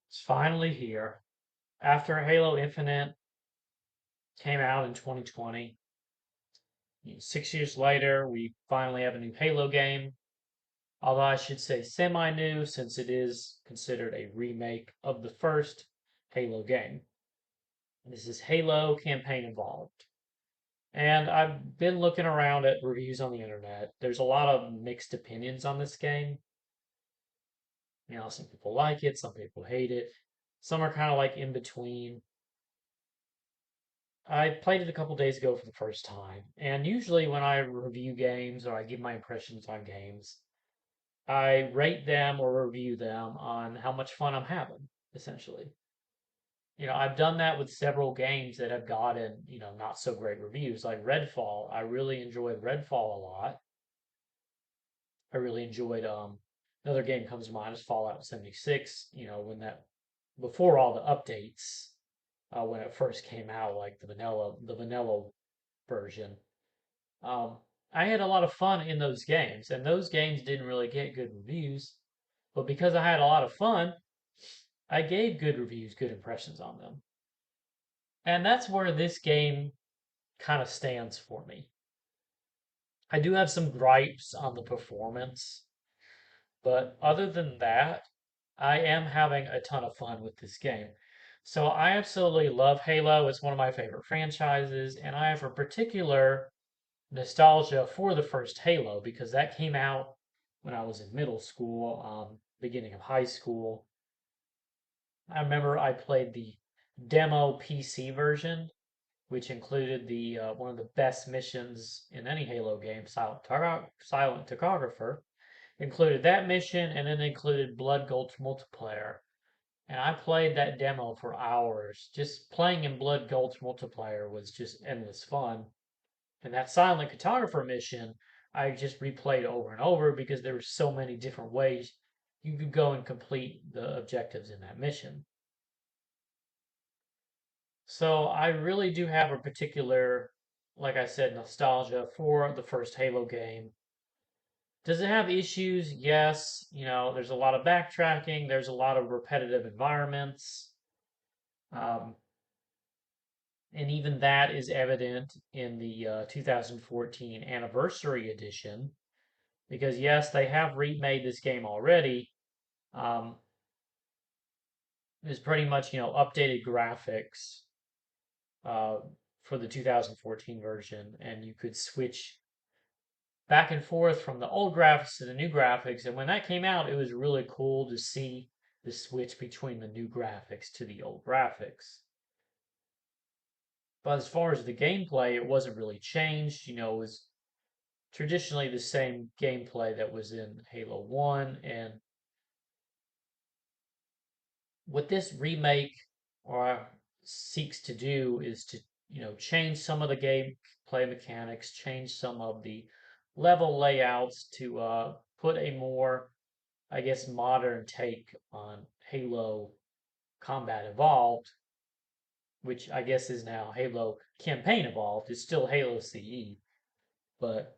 It's finally here. After Halo Infinite came out in 2020, 6 years later, we finally have a new Halo game. Although I should say semi new, since it is considered a remake of the first Halo game. This is Halo Campaign Evolved. And I've been looking around at reviews on the internet. There's a lot of mixed opinions on this game. Some people like it, some people hate it. Some are kind of like in between. I played it a couple days ago for the first time, and usually when I review games or I give my impressions on games, I rate them or review them on how much fun I'm having, essentially. I've done that with several games that have gotten, not so great reviews, like Redfall. I really enjoyed Redfall a lot. I really enjoyed another game comes to mind is Fallout 76, when that before all the updates, when it first came out, like the vanilla version. Um, I had a lot of fun in those games, and those games didn't really get good reviews. But because I had a lot of fun, I gave good reviews, good impressions on them. And that's where this game kind of stands for me. I do have some gripes on the performance, but other than that, I am having a ton of fun with this game. So I absolutely love Halo. It's one of my favorite franchises, and I have a particular nostalgia for the first Halo because that came out when I was in middle school, beginning of high school. I remember I played the demo PC version, which included the one of the best missions in any Halo game, Silent Tachographer. Included that mission, and then included Blood Gulch multiplayer. And I played that demo for hours. Just playing in Blood Gulch multiplayer was just endless fun. And that silent cartographer mission, I just replayed over and over because there were so many different ways you could go and complete the objectives in that mission. So I really do have a particular, like I said, nostalgia for the first Halo game. Does it have issues? Yes. There's a lot of backtracking, there's a lot of repetitive environments. Um, and even that is evident in the 2014 anniversary edition, because yes, they have remade this game already. Um, it's pretty much updated graphics uh, for the 2014 version, and you could switch back and forth from the old graphics to the new graphics. And when that came out, it was really cool to see the switch between the new graphics to the old graphics. But as far as the gameplay, it wasn't really changed. It was traditionally the same gameplay that was in Halo 1, and what this remake or seeks to do is to change some of the gameplay mechanics, change some of the level layouts to put a more, I guess, modern take on Halo Combat Evolved, which I guess is now Halo Campaign Evolved. It's still Halo CE, but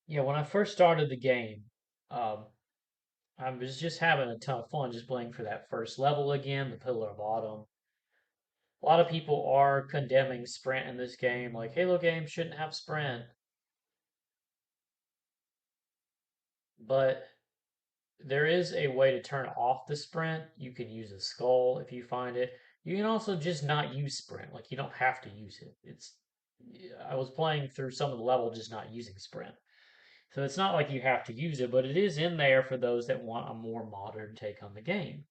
yeah, when I first started the game, um, I was just having a ton of fun just playing for that first level again, the Pillar of Autumn. A lot of people are condemning sprint in this game, like Halo games shouldn't have sprint. But there is a way to turn off the sprint. You can use a skull if you find it. You can also just not use sprint. Like you don't have to use it. I was playing through some of the level just not using sprint. So it's not like you have to use it, but it is in there for those that want a more modern take on the game.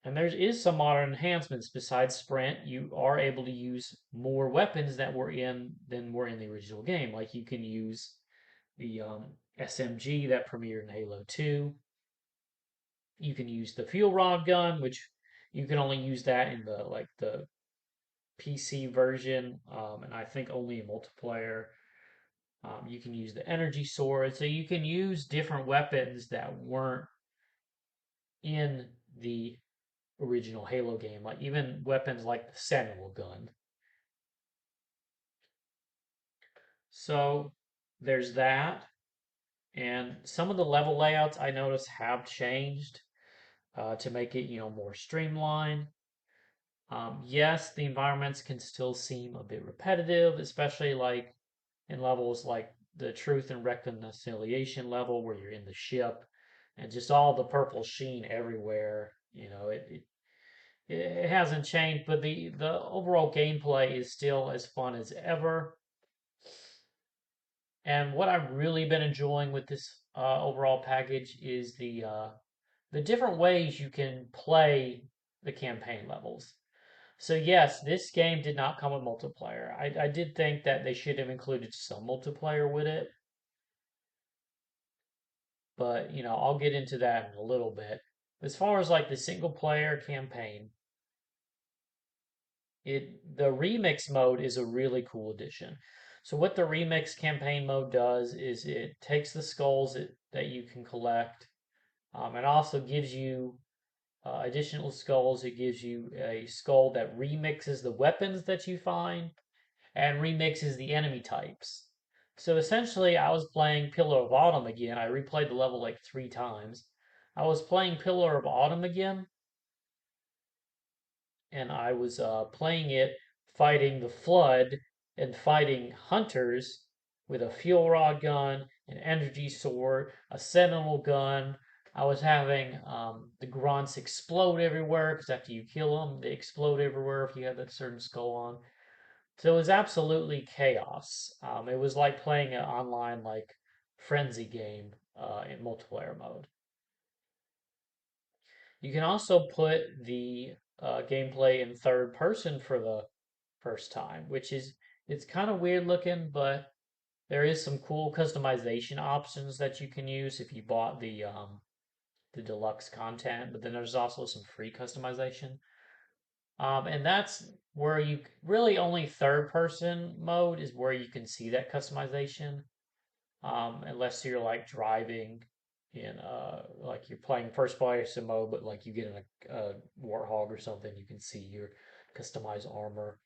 And there is some modern enhancements besides sprint. You are able to use more weapons than were in the original game. Like you can use the SMG that premiered in Halo 2. You can use the fuel rod gun, which you can only use that in the PC version, and I think only in multiplayer. You can use the energy sword, so you can use different weapons that weren't in the original Halo game, like even weapons like the Sentinel gun. So there's that, and some of the level layouts I noticed have changed. to make it, more streamlined. Yes, the environments can still seem a bit repetitive, especially like in levels like the Truth and Reconciliation level where you're in the ship and just all the purple sheen everywhere. It hasn't changed, but the overall gameplay is still as fun as ever. And what I've really been enjoying with this overall package is the different ways you can play the campaign levels. So yes, this game did not come with multiplayer. I did think that they should have included some multiplayer with it, but I'll get into that in a little bit. As far as like the single player campaign, the remix mode is a really cool addition. So what the remix campaign mode does is it takes the skulls that you can collect. It also gives you additional skulls. It gives you a skull that remixes the weapons that you find and remixes the enemy types. So essentially, I was playing Pillar of Autumn again. I replayed the level like 3 times. I was playing Pillar of Autumn again, and I was playing it fighting the Flood and fighting hunters with a fuel rod gun, an energy sword, a sentinel gun. I was having the grunts explode everywhere because after you kill them, they explode everywhere if you have that certain skull on. So it was absolutely chaos. It was like playing an online like frenzy game in multiplayer mode. You can also put the gameplay in third person for the first time, which is it's kind of weird looking, but there is some cool customization options that you can use if you bought the deluxe content. But then there's also some free customization. And that's where you really only third person mode is where you can see that customization. Unless you're like driving in like you're playing first person mode, but like you get in a warthog or something, you can see your customized armor.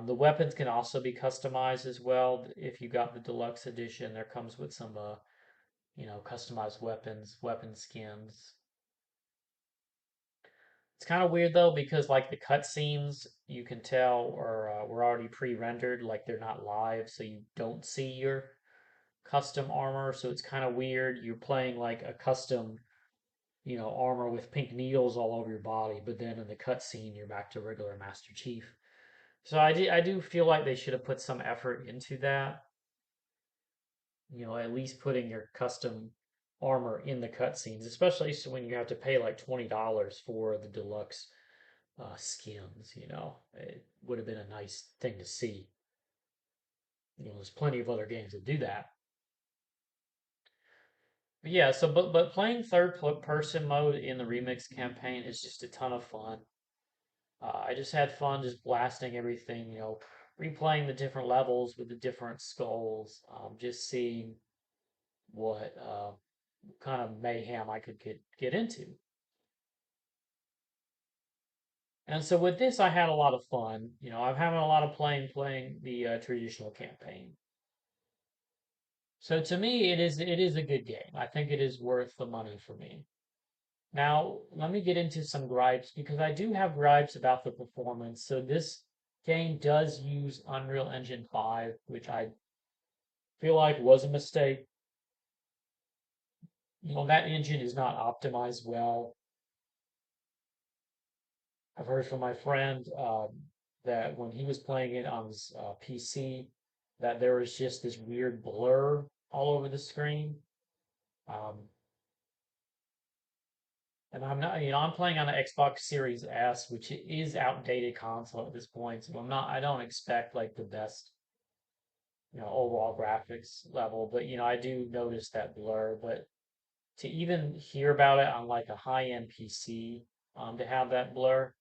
The weapons can also be customized as well. If you got the deluxe edition, there comes with some customized weapon skins. It's kind of weird though because like the cutscenes you can tell are were already pre-rendered, like they're not live, so you don't see your custom armor. So it's kind of weird. You're playing like a custom, armor with pink needles all over your body, but then in the cutscene you're back to regular Master Chief. So I do feel like they should have put some effort into that. At least putting your custom armor in the cutscenes, especially so when you have to pay like $20 for the deluxe skins. It would have been a nice thing to see. There's plenty of other games that do that. But yeah, so but playing person mode in the remix campaign is just a ton of fun. I just had fun just blasting everything, replaying the different levels with the different skulls, just seeing what kind of mayhem I could get into. And so with this, I had a lot of fun. I'm having a lot of playing the traditional campaign. So to me, it is a good game. I think it is worth the money for me. Now, let me get into some gripes because I do have gripes about the performance. So this game does use Unreal Engine 5, which I feel like was a mistake. That engine is not optimized well. I've heard from my friend that when he was playing it on his PC, that there was just this weird blur all over the screen. Um, and I'm playing on an Xbox Series S, which is outdated console at this point. So I don't expect like the best, overall graphics level, but I do notice that blur. But to even hear about it on like a high-end PC, to have that blur,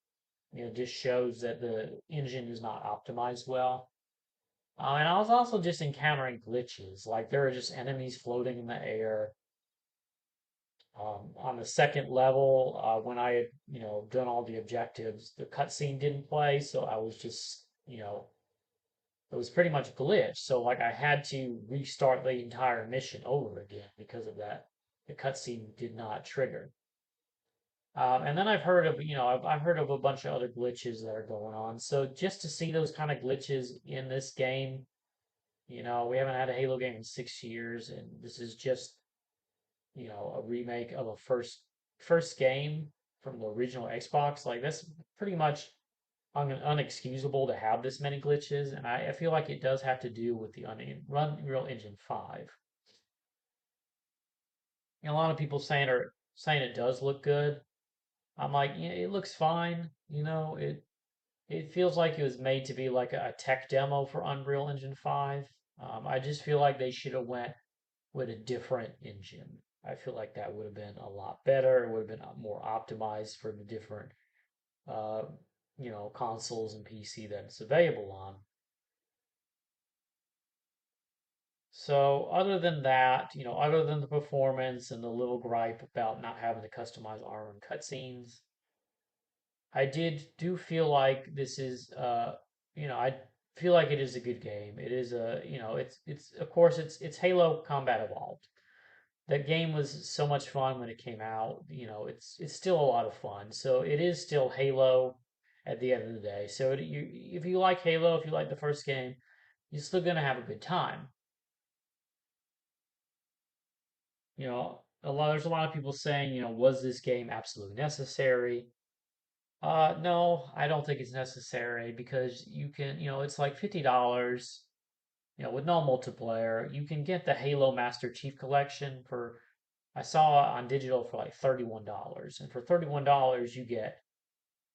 just shows that the engine is not optimized well. And I was also just encountering glitches, like there are just enemies floating in the air. On the second level, when I had, done all the objectives, the cutscene didn't play, so I was just, it was pretty much glitched. So like I had to restart the entire mission over again because of that. The cutscene did not trigger. And then I've heard of, I've heard of a bunch of other glitches that are going on. So just to see those kind of glitches in this game, we haven't had a Halo game in 6 years, and this is just, a remake of a first game from the original Xbox. Like that's pretty much unexcusable to have this many glitches, and I feel like it does have to do with the Unreal Engine 5. A lot of people saying it does look good. I'm like, yeah, it looks fine. It feels like it was made to be like a tech demo for Unreal Engine 5. I just feel like they should have went with a different engine. I feel like that would have been a lot better. It would have been more optimized for the different, uh, consoles and PC that it's available on. So other than that, other than the performance and the little gripe about not having to customize armor and cutscenes, I do feel like this is I feel like it is a good game. It is it's of course it's Halo Combat Evolved. That game was so much fun when it came out. It's still a lot of fun. So it is still Halo at the end of the day. So if you like Halo, if you like the first game, you're still gonna have a good time. There's a lot of people saying, was this game absolutely necessary? No, I don't think it's necessary because you can, it's like $50, with no multiplayer. You can get the Halo Master Chief Collection I saw it on digital for like $31. And for $31, you get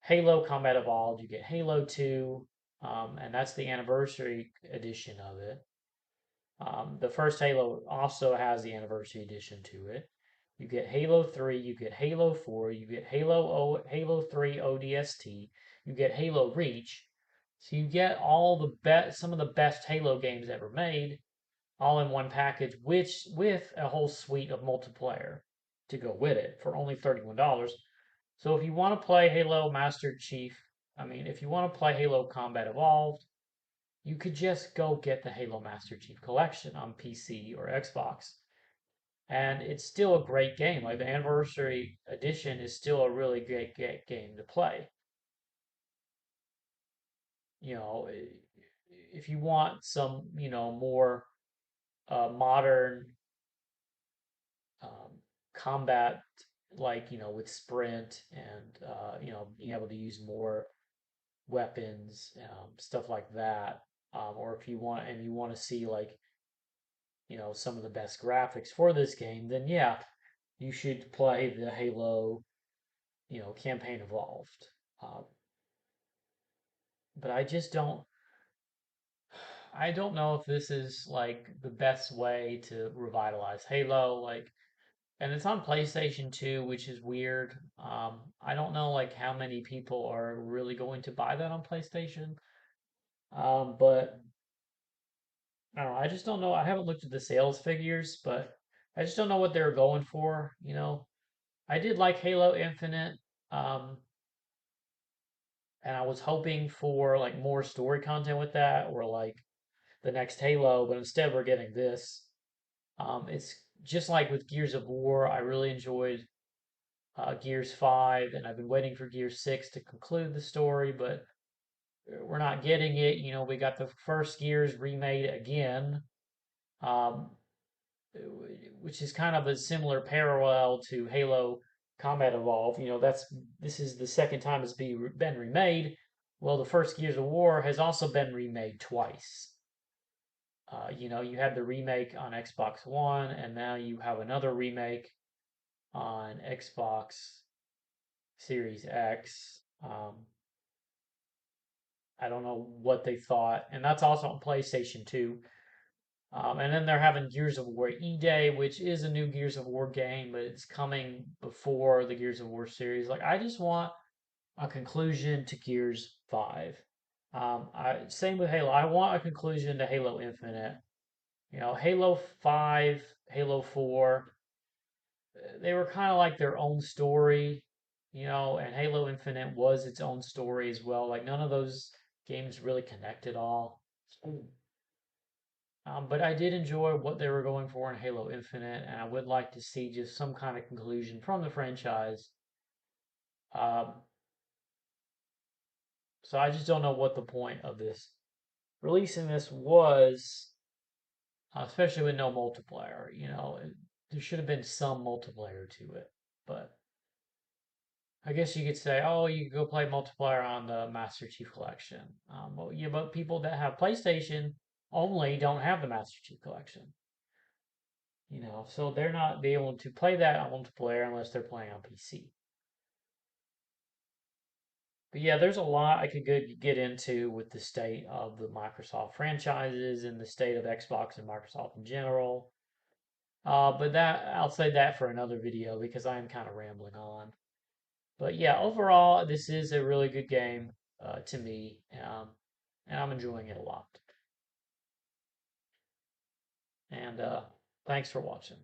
Halo Combat Evolved, you get Halo 2, and that's the anniversary edition of it. The first Halo also has the anniversary edition to it. You get Halo 3, you get Halo 4, you get Halo 3 ODST, you get Halo Reach. So you get some of the best Halo games ever made, all in one package, which with a whole suite of multiplayer to go with it for only $31. So if you want to play Halo Master Chief, if you want to play Halo Combat Evolved, you could just go get the Halo Master Chief Collection on PC or Xbox. And it's still a great game. Like the Anniversary Edition is still a really great game to play. You know, if you want some, more modern um, combat, like, with sprint and, being able to use more weapons, stuff like that. Or if you want to see like some of the best graphics for this game, then yeah, you should play the Halo, campaign evolved. Uh, but I don't know if this is like the best way to revitalize Halo. Like, and it's on PlayStation 2, which is weird. I don't know like how many people are really going to buy that on PlayStation. But I don't know. I just don't know. I haven't looked at the sales figures, but I just don't know what they're going for. I did like Halo Infinite, um, and I was hoping for like more story content with that, or like the next Halo, but instead we're getting this. It's just like with Gears of War. I really enjoyed Gears 5, and I've been waiting for Gears 6 to conclude the story, but we're not getting it. We got the first Gears remade again, um, which is kind of a similar parallel to Halo Combat Evolved. This is the second time it's been remade. Well, the first Gears of War has also been remade twice. You had the remake on Xbox One, and now you have another remake on Xbox Series X. I don't know what they thought, and that's also on PlayStation 2. And then they're having Gears of War E-Day, which is a new Gears of War game, but it's coming before the Gears of War series. Like, I just want a conclusion to Gears 5. Same with Halo. I want a conclusion to Halo Infinite. Halo 5, Halo 4, they were kind of like their own story, and Halo Infinite was its own story as well. Like, none of those games really connect at all. But I did enjoy what they were going for in Halo Infinite, and I would like to see just some kind of conclusion from the franchise Um, so I just don't know what the point of this releasing this was, especially with no multiplayer. There should have been some multiplayer to it, but I guess you could say, oh, you could go play multiplayer on the Master Chief Collection. Well, yeah, but people that have PlayStation only don't have the Master Chief Collection. So they're not be able to play that on multiplayer unless they're playing on PC. But yeah, there's a lot I could get into with the state of the Microsoft franchises and the state of Xbox and Microsoft in general. But that I'll say that for another video because I am kind of rambling on. But yeah, overall, this is a really good game to me, and I'm enjoying it a lot. And thanks for watching.